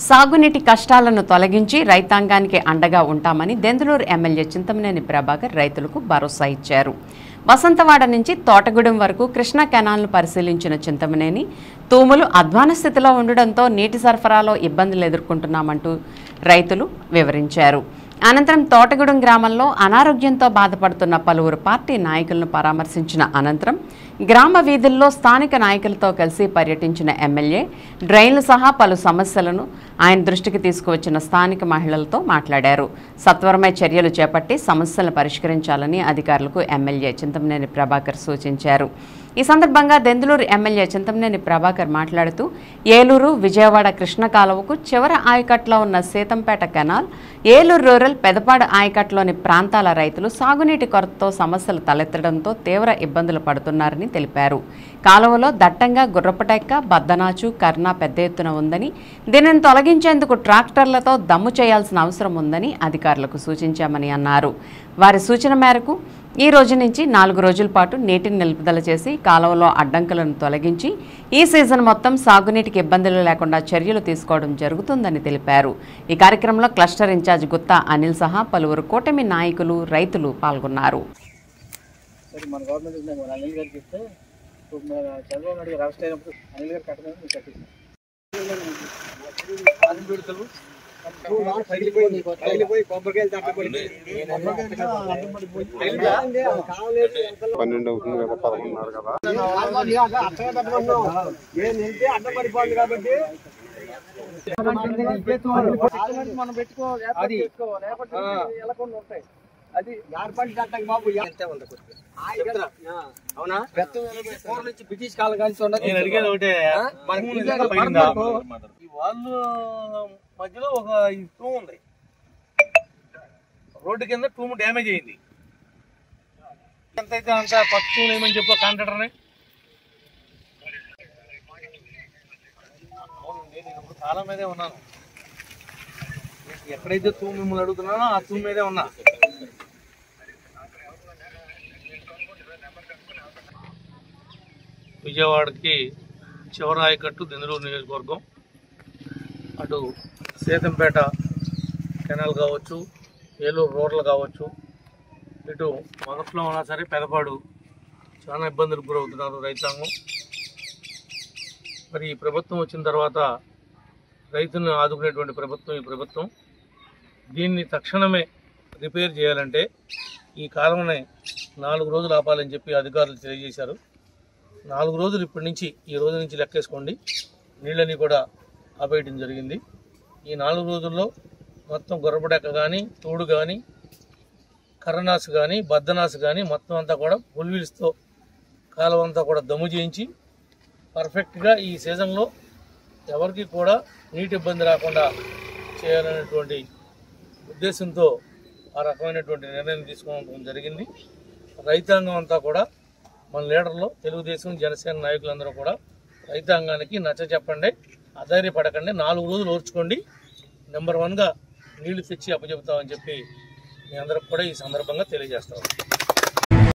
సాగునీటి కష్టాలను తొలగించి రైతాంగానికి అండగా ఉంటామని దెందులూరు ఎమ్మెల్యే చింతమనేని ప్రభాకర్ రైతులకు భరోసా ఇచ్చారు. వసంతవాడ నుంచి తోటగూడెం వరకు కృష్ణా కెనాల్ను పరిశీలించిన చింతమనేని తూములు అధ్వాన స్థితిలో ఉండడంతో నీటి సరఫరాలో ఇబ్బందులు ఎదుర్కొంటున్నామంటూ రైతులు వివరించారు. అనంతరం తోటగూడెం గ్రామంలో అనారోగ్యంతో బాధపడుతున్న పలువురు పార్టీ నాయకులను పరామర్శించిన అనంతరం గ్రామ వీధుల్లో స్థానిక నాయకులతో కలిసి పర్యటించిన ఎమ్మెల్యే డ్రైన్లు సహా పలు సమస్యలను ఆయన దృష్టికి తీసుకువచ్చిన స్థానిక మహిళలతో మాట్లాడారు. సత్వరమే చర్యలు చేపట్టి సమస్యలను పరిష్కరించాలని అధికారులకు ఎమ్మెల్యే చింతమనేని ప్రభాకర్ సూచించారు. ఈ సందర్భంగా దెందులూరు ఎమ్మెల్యే చింతమనేని ప్రభాకర్ మాట్లాడుతూ ఏలూరు విజయవాడ కృష్ణ కాలువకు చివర ఆయకట్లో ఉన్న సీతంపేట కెనాల్, ఏలూరు రూరల్ పెదపాడు ఆయకట్లోని ప్రాంతాల రైతులు సాగునీటి కొరతతో సమస్యలు తలెత్తడంతో తీవ్ర ఇబ్బందులు పడుతున్నారని తెలిపారు. కాలువలో దట్టంగా గుర్రపటెక్క, బద్దనాచు, కర్ణ పెద్ద ఎత్తున ఉందని దీనిని తొలగించేందుకు ట్రాక్టర్లతో దమ్ము చేయాల్సిన అవసరం ఉందని అధికారులకు సూచించామని అన్నారు. వారి సూచన మేరకు ఈ రోజు నుంచి 4 రోజుల పాటు నీటిని నిలుపుదల చేసి కాలువలో అడ్డంకులను తొలగించి ఈ సీజన్ మొత్తం సాగునీటికి ఇబ్బందులు లేకుండా చర్యలు తీసుకోవడం జరుగుతుందని తెలిపారు. ఈ కార్యక్రమంలో క్లస్టర్ ఇన్ఛార్జ్ గుత్తా అనిల్ సహా పలువురు కూటమి నాయకులు, రైతులు పాల్గొన్నారు. అది బాబు అవునా బ్రిటిష్ కాలం కానీ వాళ్ళు మధ్యలో ఒక టూమ్ ఉంది, రోడ్డు కింద టూమ్ డ్యామేజ్ అయింది. ఎంతైతే అంత కొత్త టూమ్ ఏమని చెప్పు కాంట్రాక్టర్ని. అవును, నేను ఇప్పుడు కాలం మీదే ఉన్నాను. ఎక్కడైతే తూము మిమ్మల్ని అడుగుతున్నానో ఆ తూము మీదే ఉన్నా. విజయవాడకి చివరి ఆయకట్టు దెందులూరు నియోజకవర్గం, అటు సీతంపేట కెనాల్ కావచ్చు, ఏలూరు రూరల్ కావచ్చు, ఇటు మొదట్లో ఉన్నా సరే పెదపాడు చాలా ఇబ్బందులకు గురవుతున్నారు రైతాంగం. మరి ఈ ప్రభుత్వం వచ్చిన తర్వాత రైతులను ఆదుకునేటువంటి ప్రభుత్వం ఈ ప్రభుత్వం. దీన్ని తక్షణమే రిపేర్ చేయాలంటే ఈ కాలంలో 4 రోజులు ఆపాలని చెప్పి అధికారులు తెలియజేశారు. 4 రోజులు ఇప్పటి నుంచి, ఈ రోజు నుంచి లెక్కేసుకోండి, నీళ్ళని కూడా ఆపేయడం జరిగింది. ఈ 4 రోజుల్లో మొత్తం గొర్రపడెక్క కానీ, తోడు కానీ, కర్రనాసు కానీ, బద్దనాసు కానీ మొత్తం అంతా కూడా ఫుల్ వీల్స్తో కాలం అంతా కూడా దమ్ము చేయించి పర్ఫెక్ట్గా ఈ సీజన్లో ఎవరికి కూడా నీటి ఇబ్బంది రాకుండా చేయాలనేటువంటి ఉద్దేశంతో ఆ రకమైనటువంటి నిర్ణయం తీసుకోవడం జరిగింది. రైతాంగం అంతా కూడా మన లీడర్లు, తెలుగుదేశం, జనసేన నాయకులందరూ కూడా రైతాంగానికి నచ్చ చెప్పండి, అధైర్యపడకండి, 4 రోజులు ఓర్చుకోండి, నెంబర్ 1గా నీళ్లు తెచ్చి అప్పచెబుతామని చెప్పి మీ అందరికి కూడా ఈ సందర్భంగా తెలియజేస్తాం.